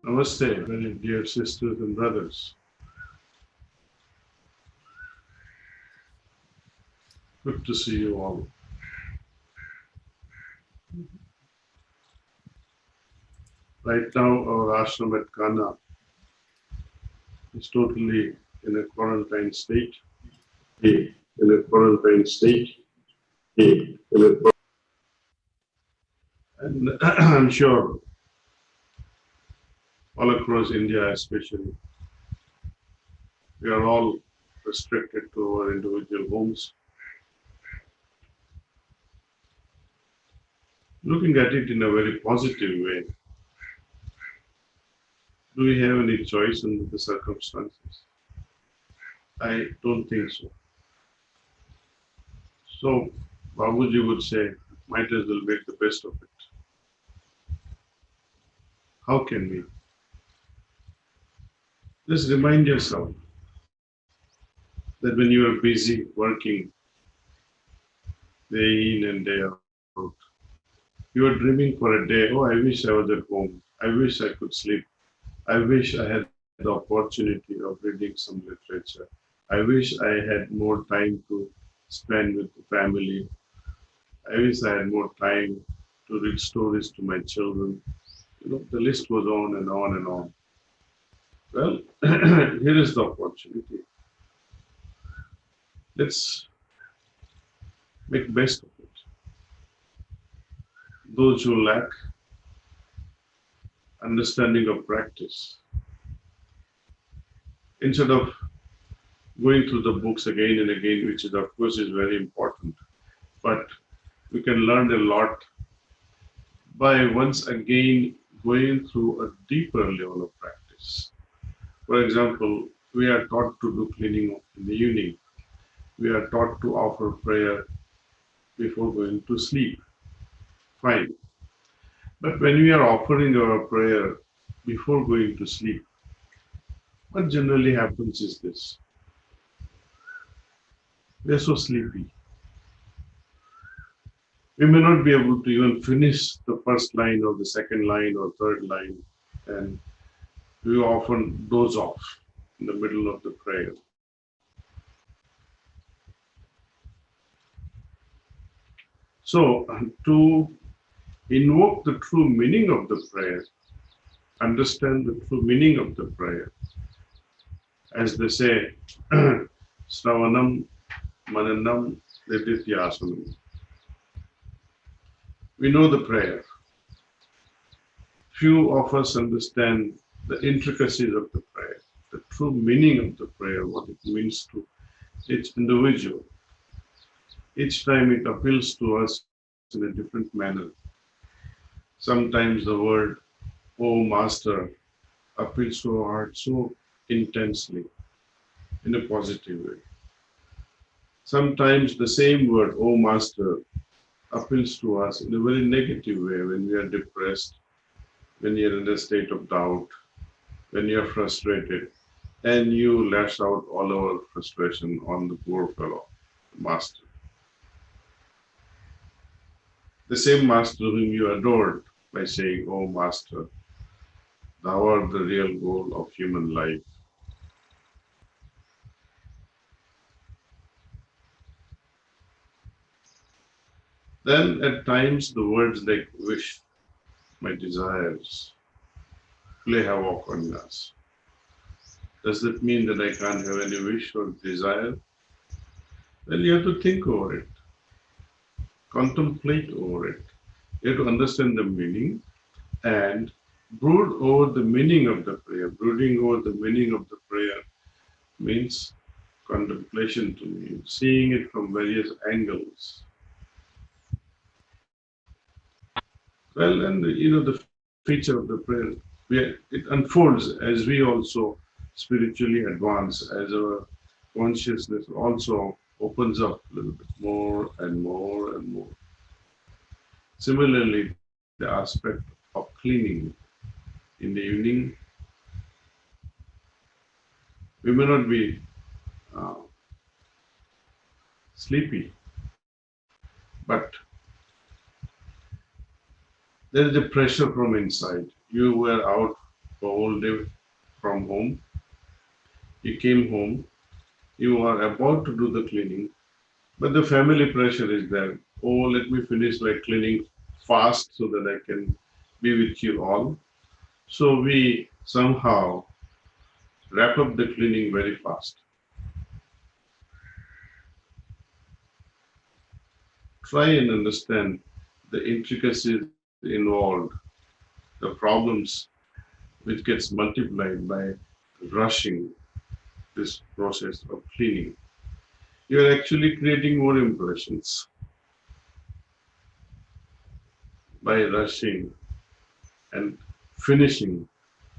Namaste, very dear sisters and brothers. Good to see you all. Right now, our ashram at Kana is totally in a quarantine state. In a quarantine state. In a, and I'm sure all across India, especially, we are all restricted to our individual homes. Looking at it in a very positive way, do we have any choice under the circumstances? I don't think so. So, Babuji would say, might as well make the best of it. How can we? Just remind yourself that when you are busy working day in and day out, you are dreaming for a day, oh, I wish I was at home. I wish I could sleep. I wish I had the opportunity of reading some literature. I wish I had more time to spend with the family. I wish I had more time to read stories to my children. The list goes on and on and on. Well, here is the opportunity. Let's make best of it. Those who lack understanding of practice, instead of going through the books again and again, which is of course is very important, but we can learn a lot by once again going through a deeper level of practice. For example, we are taught to do cleaning in the evening. We are taught to offer prayer before going to sleep. Fine. But when we are offering our prayer before going to sleep, what generally happens is this. We are so sleepy. We may not be able to even finish the first line or the second line or third line, and we often doze off in the middle of the prayer. So, to invoke the true meaning of the prayer, understand the true meaning of the prayer, as they say, Sravanam, Mananam, Nidityasanam. We know the prayer. Few of us understand the intricacies of the prayer, the true meaning of the prayer, what it means to each individual. Each time it appeals to us in a different manner. Sometimes the word, oh Master, appeals to our heart so intensely in a positive way. Sometimes the same word, oh Master, appeals to us in a very negative way when we are depressed, when you're in a state of doubt, when you're frustrated, and you lash out all our frustration on the poor fellow, the Master. The same Master whom you adored by saying, oh Master, thou art the real goal of human life. Then at times the words like wish, my desires, play havoc on us. Does that mean that I can't have any wish or desire? Well, you have to think over it, contemplate over it. You have to understand the meaning and brood over the meaning of the prayer. Brooding over the meaning of the prayer means contemplation to me, seeing it from various angles. Well, and the feature of the prayer, it unfolds as we also spiritually advance, as our consciousness also opens up a little bit more and more and more. Similarly, the aspect of cleaning in the evening, we may not be uh, sleepy, but there is a pressure from inside. You were out a whole day from home. You came home, you are about to do the cleaning, but the family pressure is there. Oh, let me finish my cleaning fast so that I can be with you all. So we somehow wrap up the cleaning very fast. Try and understand the intricacies involved, the problems which gets multiplied by rushing this process of cleaning. You are actually creating more impressions by rushing and finishing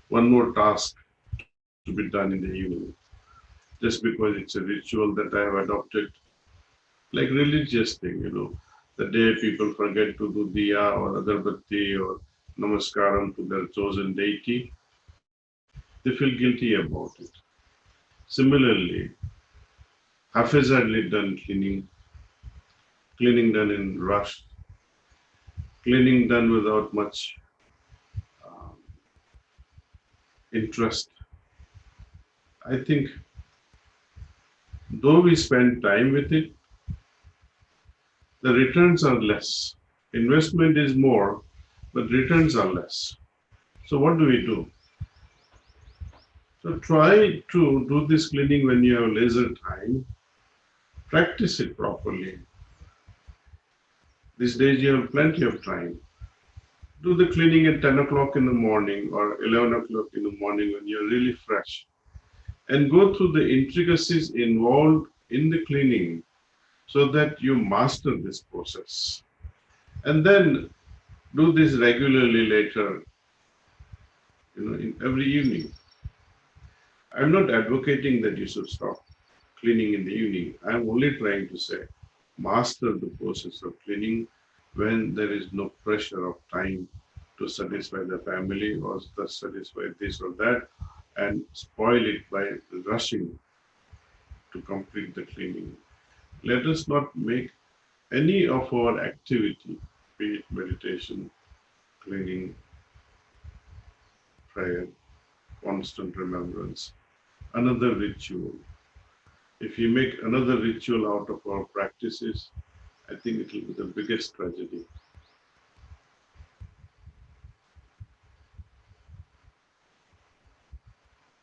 one more task to be done in the evening just because it's a ritual that I have adopted, like religious thing, the day people forget to do diya or agarbatti or namaskaram to their chosen deity, they feel guilty about it. Similarly, haphazardly done cleaning, cleaning done in rush, cleaning done without much um, interest. I think though we spend time with it, the returns are less. Investment is more, but returns are less. So what do we do? So try to do this cleaning when you have leisure time. Practice it properly. These days you have plenty of time. Do the cleaning at 10 o'clock in the morning or 11 o'clock in the morning when you're really fresh. And go through the intricacies involved in the cleaning so that you master this process. And then do this regularly later, in every evening. I'm not advocating that you should stop cleaning in the evening. I'm only trying to say master the process of cleaning when there is no pressure of time to satisfy the family or to satisfy this or that and spoil it by rushing to complete the cleaning. Let us not make any of our activity, be it meditation, cleaning, prayer, constant remembrance, another ritual. If we make another ritual out of our practices, I think it will be the biggest tragedy.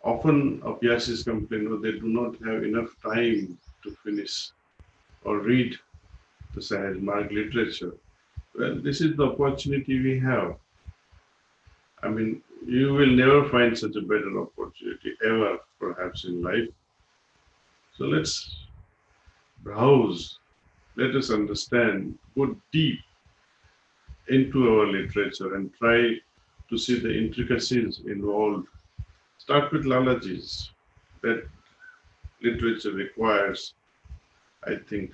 Often Abhyasis complain that they do not have enough time to finish or read the Sahaj Marg literature. Well, this is the opportunity we have. I mean, you will never find such a better opportunity ever, perhaps, in life. So let's browse, let us understand, go deep into our literature and try to see the intricacies involved. Start with Lalaji's. That literature requires, I think,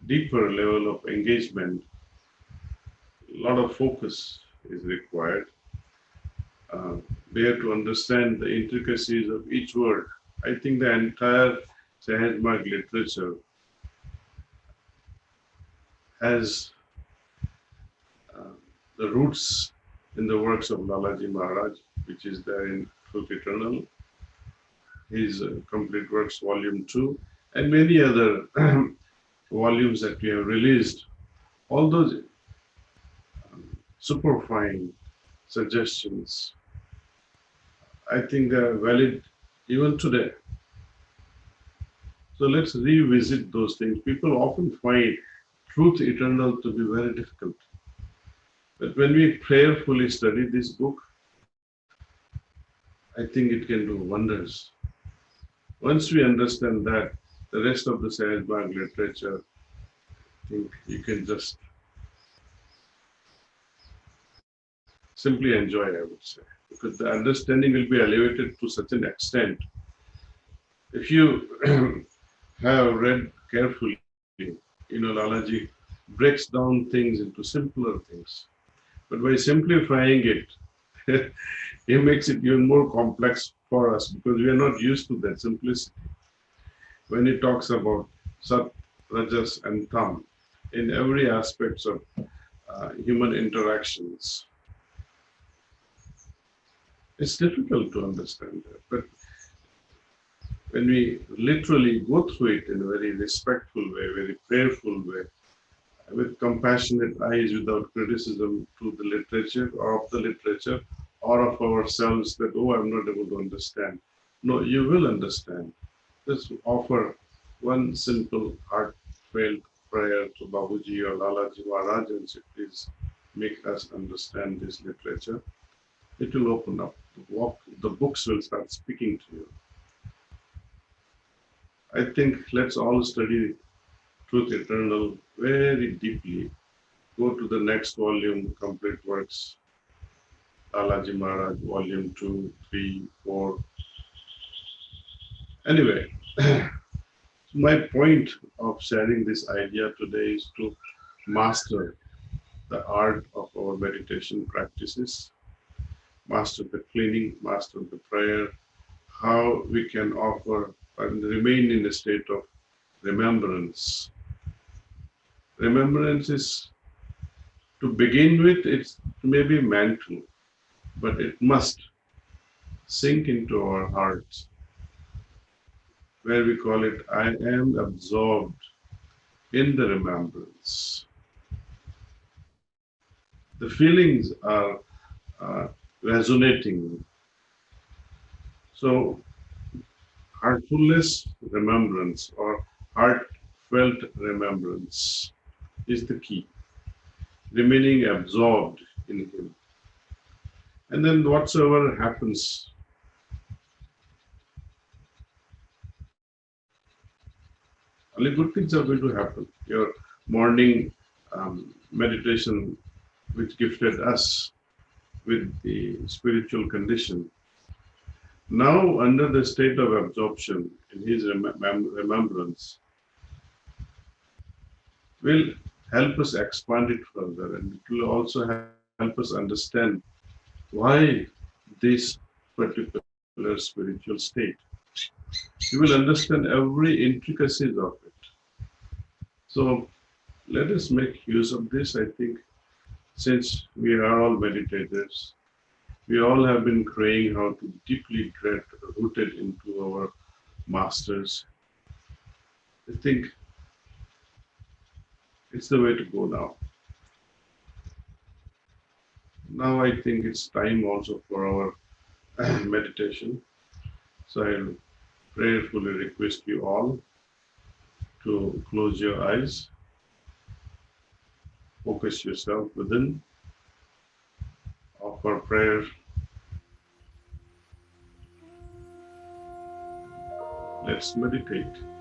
deeper level of engagement. A lot of focus is required. There to understand the intricacies of each word. I think the entire Sahaj Marg literature has uh, the roots in the works of Lalaji Maharaj, which is there in Truth Eternal, his complete works, volume 2, and many other volumes that we have released. All those superfine suggestions, I think they are valid even today. So let's revisit those things. People often find Truth Eternal to be very difficult. But when we prayerfully study this book, I think it can do wonders. Once we understand that, the rest of the Sahaj literature, I think you can just simply enjoy, I would say, because the understanding will be elevated to such an extent. If you have read carefully, Lalaji breaks down things into simpler things. But by simplifying it, he makes it even more complex for us because we are not used to that simplicity. When he talks about Sat, Rajas, and Tam in every aspects of human interactions, It's difficult to understand that. But when we literally go through it in a very respectful way, very prayerful way, with compassionate eyes without criticism to the literature or of the literature or of ourselves that, oh, I'm not able to understand. No, you will understand. Just offer one simple heartfelt prayer to Babuji or Lalaji Maharaj and say, please make us understand this literature. It will open up. The books will start speaking to you. I think let's all study Truth Eternal very deeply. Go to the next volume, Complete Works, Lalaji Maharaj, volume 2, 3, 4. Anyway, my point of sharing this idea today is to master the art of our meditation practices, master the cleaning, master the prayer, how we can offer and remain in a state of remembrance. Remembrance is, to begin with, it's maybe mental, but it must sink into our hearts, where we call it, I am absorbed in the remembrance. The feelings are uh, resonating. So, heartfulness remembrance or heartfelt remembrance is the key, remaining absorbed in Him. And then whatsoever happens, only good things are going to happen. Your morning meditation, which gifted us with the spiritual condition, now under the state of absorption in His remembrance, will help us expand it further, and it will also help us understand why this particular spiritual state. You will understand every intricacies of it. So let us make use of this. I think since we are all meditators, we all have been praying how to deeply get rooted into our masters. I think it's the way to go now. Now I think it's time also for our meditation. So I'll prayerfully request you all to close your eyes, focus yourself within, offer prayer. Let's meditate.